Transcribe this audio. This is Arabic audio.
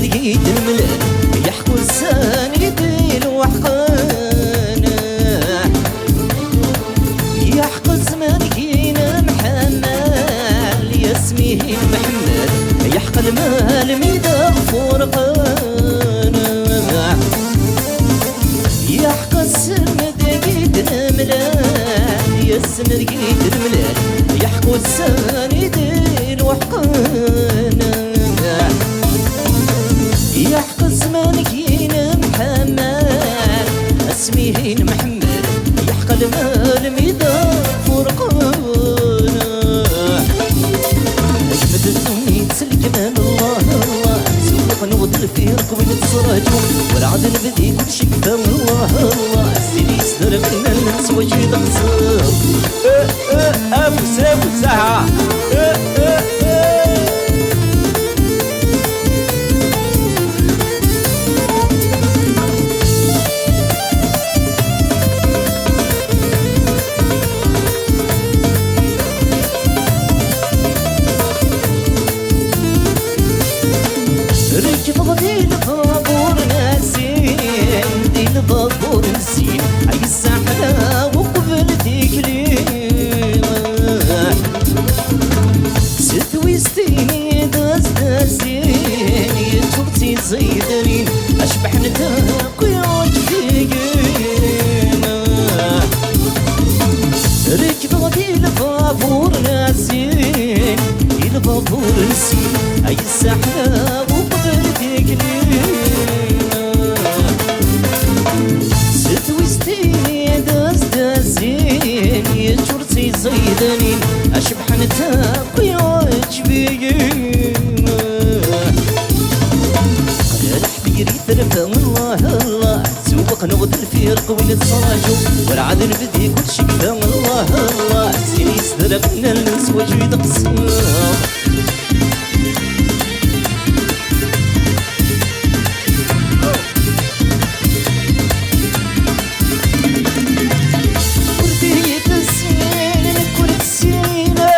ذيد الملل يحكو السان يديل وحقانا يحكو الزمان كينا محمل يسميه محمد يحكى المال ميدا فرقانا يحكى السن ذيد الملل يسم ذيد الملل يحكو السان يديل وحقانا يحكى الزمان كينا محمد اسميه محمد يحكى المال ميدا فرقانا اجمد الدنيا تسل جمال الله الله سوق نغض الفيرق ونتصرجو والعدل بدي كل شي قدام الله الله سيدي يسترقنا الناس وجهي تقصر ابو سابو ساعه ركب دي البابور ناسين دي البابور نسين اي الساحلة وقبلتك ليه ستويستيني داز دازين يتوبتي زيدانين اشبح نتاق ويعجبك ركب دي البابور ناسين دي البابور نسين اي الساحلة ستويستيني داز دازين يجورتي زيدانين اشبح نتاق ويعجبين قال حبيري ثرفا الله الله سوق نغض الفيرق ونتصاجو والعدل بدي كل شي قدام الله الله سيني يسترقنا الناس وجهي تقصر